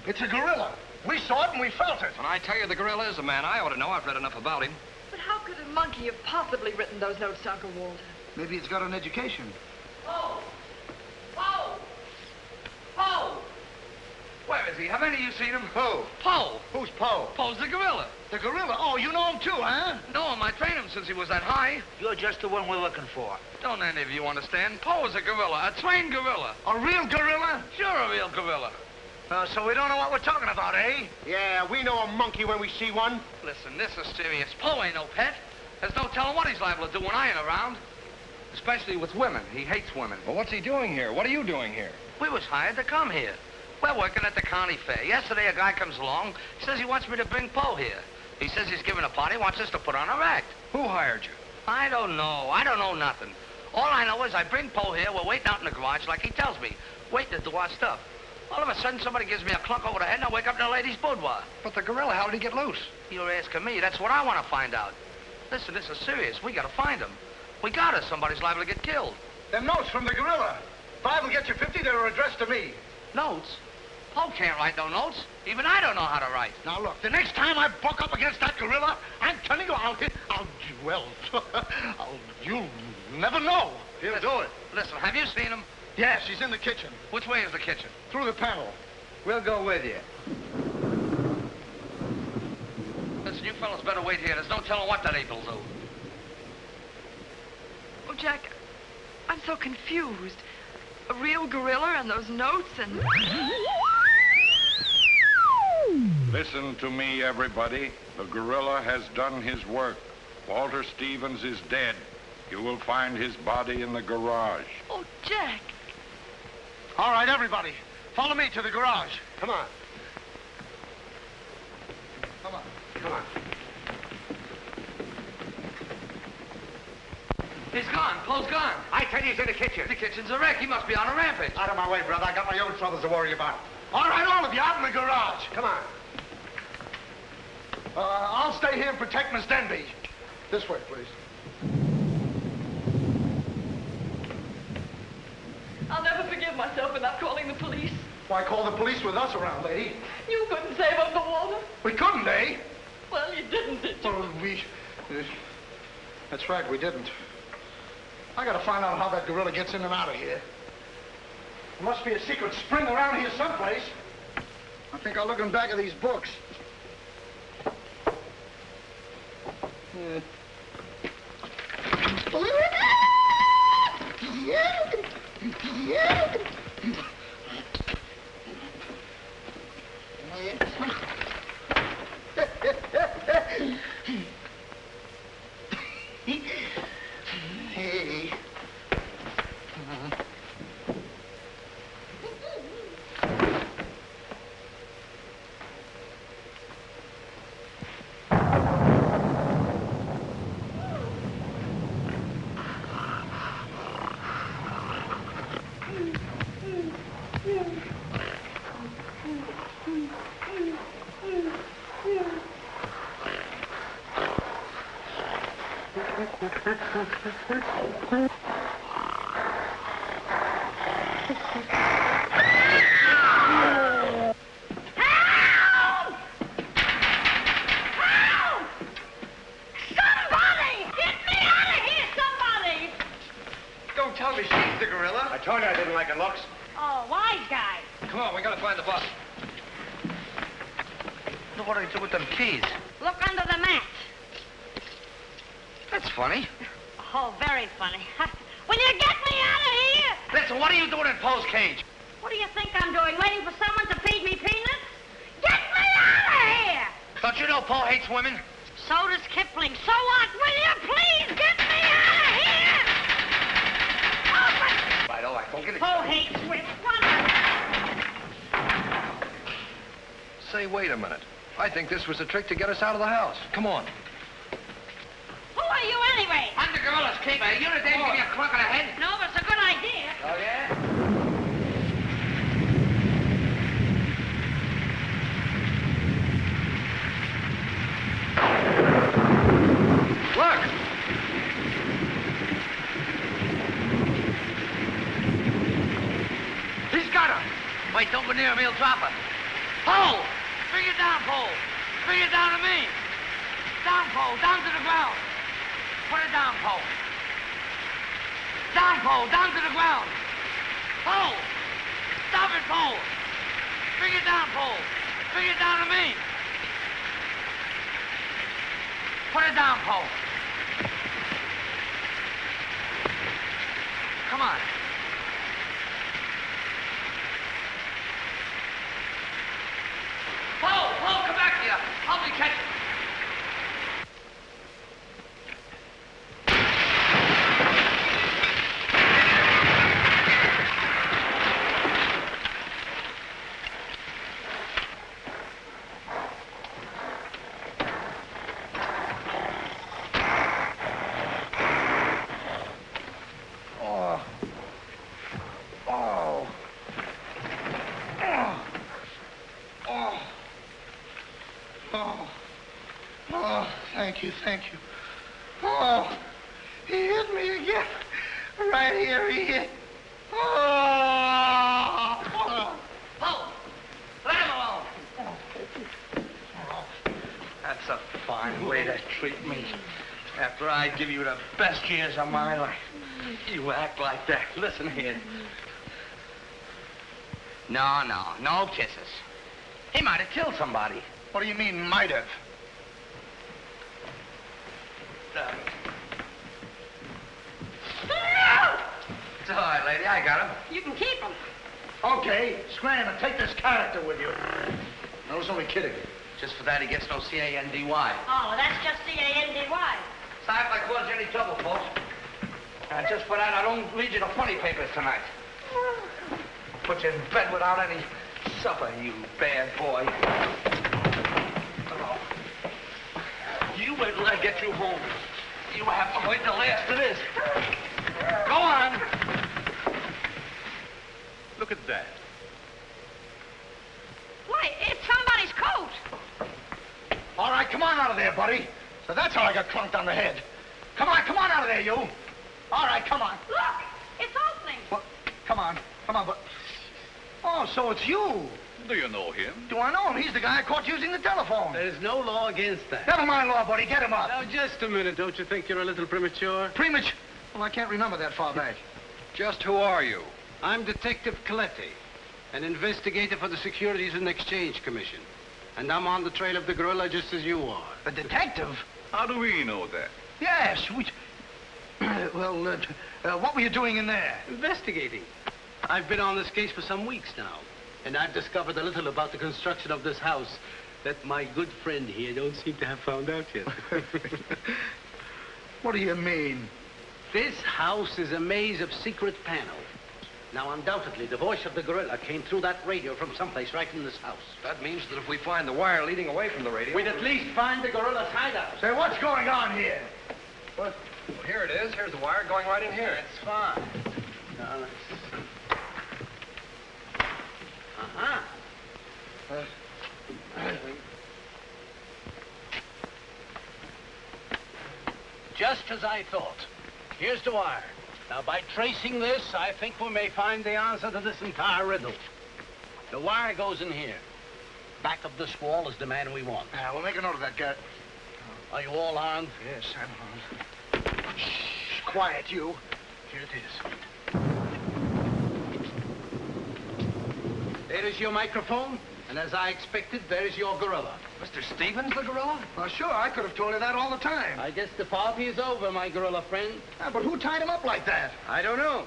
It's a gorilla. We saw it and we felt it. When I tell you the gorilla is a man, I ought to know. I've read enough about him. But how could a monkey have possibly written those notes to Uncle Walter? Maybe it's got an education. Poe! Poe! Poe! Where is he? Have any of you seen him? Who? Poe. Who's Poe? Poe's the gorilla. The gorilla? Oh, you know him too, huh? No, I trained him since he was that high. You're just the one we're looking for. Don't any of you understand? Poe is a gorilla, a trained gorilla. A real gorilla? Sure, a real gorilla. So we don't know what we're talking about, eh? Yeah, we know a monkey when we see one. Listen, this is serious. Poe ain't no pet. There's no telling what he's liable to do when I ain't around. Especially with women. He hates women. Well, what's he doing here? What are you doing here? We was hired to come here. We're working at the county fair. Yesterday, a guy comes along, says he wants me to bring Po here. He says he's giving a party, wants us to put on a act. Who hired you? I don't know. I don't know nothing. All I know is I bring Po here, we're waiting out in the garage like he tells me, waiting to do our stuff. All of a sudden, somebody gives me a clunk over the head, and I wake up in a lady's boudoir. But the gorilla, how did he get loose? You're asking me. That's what I want to find out. Listen, this is serious. We got to find him. We got to. Somebody's liable to get killed. Them notes from the gorilla. If I will get you 50, they were addressed to me. Notes? Po can't write no notes. Even I don't know how to write. Now, look, the next time I buck up against that gorilla, I'm telling you, you'll never know. He'll do it. Listen, have you seen him? Yes, he's in the kitchen. Which way is the kitchen? Through the panel. We'll go with you. Listen, you fellas better wait here. There's no telling what that ape will do. Oh, Jack, I'm so confused. A real gorilla and those notes and... Listen to me, everybody. The gorilla has done his work. Walter Stevens is dead. You will find his body in the garage. Oh, Jack. All right, everybody. Follow me to the garage. Come on. Come on. Come on. He's gone. Po's gone. I tell you, he's in the kitchen. The kitchen's a wreck. He must be on a rampage. Out of my way, brother. I got my own troubles to worry about. All right, all of you, out in the garage. Come on. I'll stay here and protect Miss Denby. This way, please. I'll never forgive myself for not calling the police. Why call the police with us around, lady? You couldn't save Uncle Walter. We couldn't, eh? Well, you didn't, did you? Well, that's right, we didn't. I gotta find out how that gorilla gets in and out of here. There must be a secret spring around here someplace. I think I'll look in back of these books. Hey. Don't tell me she's the gorilla. I told you I didn't like her looks. Oh, wise guy. Come on, we gotta find the body. Look what do they do with them keys. Look under the mat. That's funny. Oh, very funny. Will you get me out of here? Listen, what are you doing in Po's cage? What do you think I'm doing? Waiting for someone to feed me peanuts? Get me out of here! Don't you know Po hates women? So does Kipling. So what? Will you please get me out of here? Open! Right, all right. Don't get it. Po hates women. Say, wait a minute. I think this was a trick to get us out of the house. Come on. Who are you anyway? I'm the gorilla's keeper. You know Dave give me a clunk on the head? No, but it's a good idea. Oh, yeah? Look! He's got her. Wait, don't go near him. He'll drop her. Po! Bring it down, Po. Bring it down to me. Down, Po. Down to the ground. Put it down, Po. Down, Po. Down to the ground. Po! Stop it, Po. Bring it down, Po. Bring it down to me. Put it down, Po. Come on. Po, come back here. Help me catch it. Oh, thank you. Oh, he hit me again. Right here, he hit. Oh! Oh! Let him alone! That's a fine way to treat me. After I give you the best years of my life, you act like that. Listen here. No kisses. He might have killed somebody. What do you mean, might have? It's all right, lady. I got him. You can keep him. Okay, scram and take this character with you. I was only kidding. Just for that, he gets no C-A-N-D-Y. Oh, that's just C-A-N-D-Y. Sorry if I caused you any trouble, folks. Just for that, I don't lead you to funny papers tonight. Put you in bed without any supper, you bad boy. Oh. You wait till I get you home. You have to wait till after this. Go on. Look at that. Why, it's somebody's coat. All right, come on out of there, buddy. So that's how I got clunked on the head. Come on out of there, you. All right, come on. Look, it's opening. What? Come on, but... Oh, so it's you. Do you know him? Do I know him? He's the guy I caught using the telephone. There's no law against that. Never mind law, buddy. Get him up. Now, just a minute. Don't you think you're a little premature? Premature? Well, I can't remember that far back. Just who are you? I'm Detective Coletti, an investigator for the Securities and Exchange Commission. And I'm on the trail of the gorilla just as you are. A detective? How do we know that? Yes, we... what were you doing in there? Investigating. I've been on this case for some weeks now, and I've discovered a little about the construction of this house that my good friend here don't seem to have found out yet. What do you mean? This house is a maze of secret panels. Now, undoubtedly, the voice of the gorilla came through that radio from someplace right in this house. That means that if we find the wire leading away from the radio... we'd at least find the gorilla's hideout. Say, what's going on here? What? Well, here it is. Here's the wire going right in here. It's fine. Now, let's... Uh-huh. Just as I thought. Here's the wire. Now, by tracing this, I think we may find the answer to this entire riddle. The wire goes in here. Back of this wall is the man we want. Yeah, we'll make a note of that, Garrett. Are you all armed? Yes, I'm armed. Shh, quiet, you. Here it is. There is your microphone, and as I expected, there is your gorilla. Mr. Stevens, the gorilla? Well, sure, I could have told you that all the time. I guess the party is over, my gorilla friend. Yeah, but who tied him up like that? I don't know.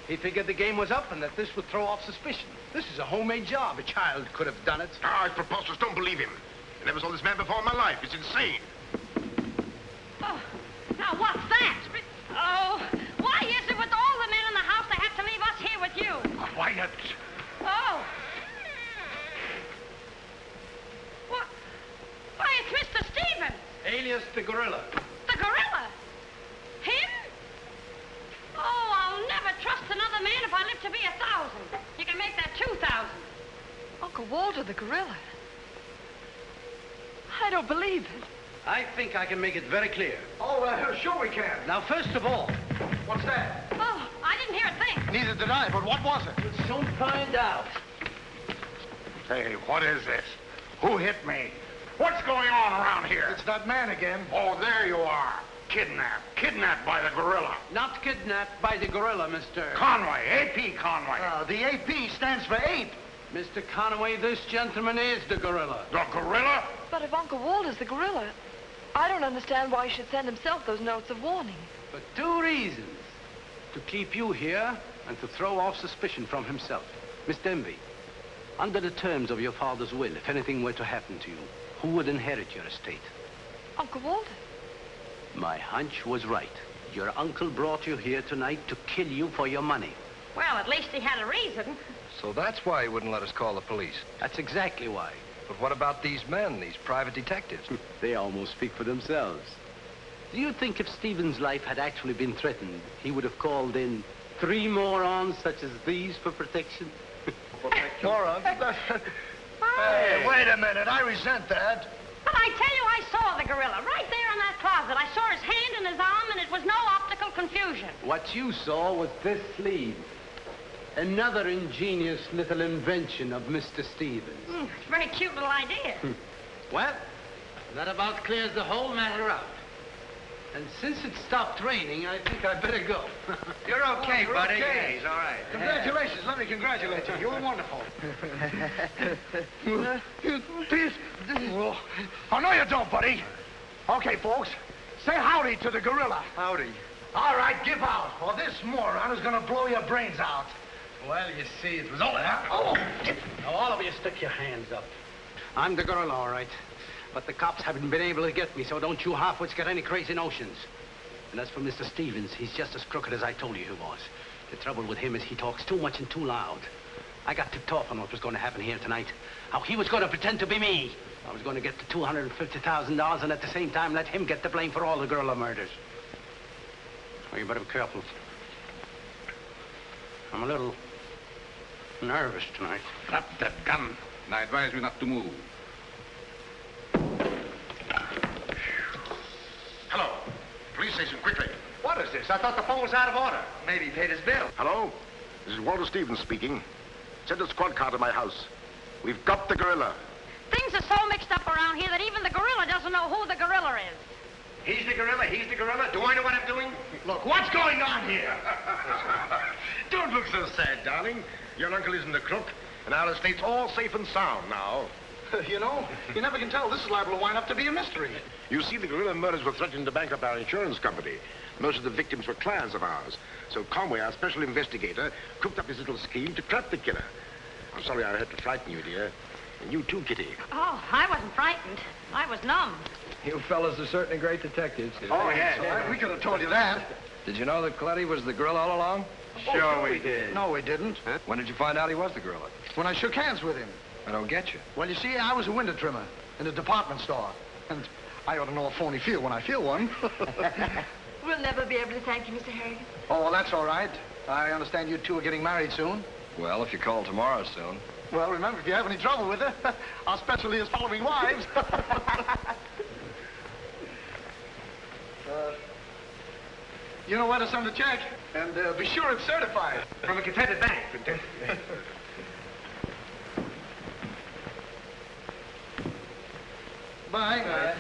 He figured the game was up and that this would throw off suspicion. This is a homemade job. A child could have done it. Ah, it's preposterous. Don't believe him. I never saw this man before in my life. It's insane. Oh, now what's that? Oh, why is it with all the men in the house they have to leave us here with you? Quiet. Oh. What? Why, it's Mr. Stevens. Alias the gorilla. The gorilla? Him? Oh, I'll never trust another man if I live to be 1,000. You can make that 2,000. Uncle Walter, the gorilla. I don't believe it. I think I can make it very clear. Oh, sure we can. Now, first of all, What's that? Oh, I didn't hear a thing. Neither did I, but what was it? we'll soon find out. Hey, what is this? Who hit me? What's going on around here? It's that man again. Oh, there you are. Kidnapped. Kidnapped by the gorilla. Not kidnapped by the gorilla, Mr. Conway. A.P. Conway. The AP stands for ape. Mr. Conway, this gentleman is the gorilla. The gorilla? But if Uncle Walter's the gorilla, I don't understand why he should send himself those notes of warning. For two reasons. To keep you here and to throw off suspicion from himself. Miss Denby, under the terms of your father's will, if anything were to happen to you, who would inherit your estate? Uncle Walter. My hunch was right. Your uncle brought you here tonight to kill you for your money. Well, at least he had a reason. So that's why he wouldn't let us call the police. That's exactly why. But what about these men, these private detectives? They almost speak for themselves. Do you think if Stephen's life had actually been threatened, he would have called in 3 morons such as these for protection? Morons? Hey, wait a minute. I resent that. Well, I tell you, I saw the gorilla right there in that closet. I saw his hand and his arm, and it was no optical confusion. What you saw was this sleeve. Another ingenious little invention of Mr. Stevens. It's a very cute little idea. Well, that about clears the whole matter out. And since it stopped raining, I think I'd better go. You're okay, You're buddy. okay. Yeah, he's all right. Congratulations. Let me congratulate you. You were wonderful. Please. Oh, no, you don't, buddy. Okay, folks. Say howdy to the gorilla. Howdy. All right, give out, or this moron is going to blow your brains out. Well, you see, it was all that. Oh! Now, all of you stick your hands up. I'm the gorilla, all right. But the cops haven't been able to get me, so don't you half-wits get any crazy notions. And as for Mr. Stevens, he's just as crooked as I told you he was. The trouble with him is he talks too much and too loud. I got tipped off on what was going to happen here tonight. How he was going to pretend to be me. I was going to get the $250,000 and at the same time let him get the blame for all the gorilla murders. Well, you better be careful. I'm a little nervous tonight. Drop that gun, and I advise you not to move. Hello. Police station, quickly. What is this? I thought the phone was out of order. Maybe he paid his bill. Hello? This is Walter Stevens speaking. Send a squad car to my house. We've got the gorilla. Things are so mixed up around here that even the gorilla doesn't know who the gorilla is. He's the gorilla. He's the gorilla. Do I know what I'm doing? Look, what's going on here? Don't look so sad, darling. Your uncle isn't a crook, and our estate's all safe and sound now. You know, you never can tell. This is liable to wind up to be a mystery. You see, the gorilla murders were threatening to bankrupt our insurance company. Most of the victims were clients of ours. So Conway, our special investigator, cooked up his little scheme to trap the killer. I'm sorry I had to frighten you, dear. And you too, Kitty. Oh, I wasn't frightened. I was numb. You fellas are certainly great detectives. Oh, yeah. We could have told you that. Did you know that Coletti was the gorilla all along? Sure we did. No, we didn't. When did you find out he was the gorilla? When I shook hands with him. I don't get you. Well, you see, I was a window trimmer in a department store. And I ought to know a phony feel when I feel one. We'll never be able to thank you, Mr. Harrigan. Oh, well, that's all right. I understand you two are getting married soon. Well, if you call tomorrow soon. Well, remember, if you have any trouble with her, our specialty is following wives. You know where to send the check. And be sure it's certified. From a contented bank. Bye.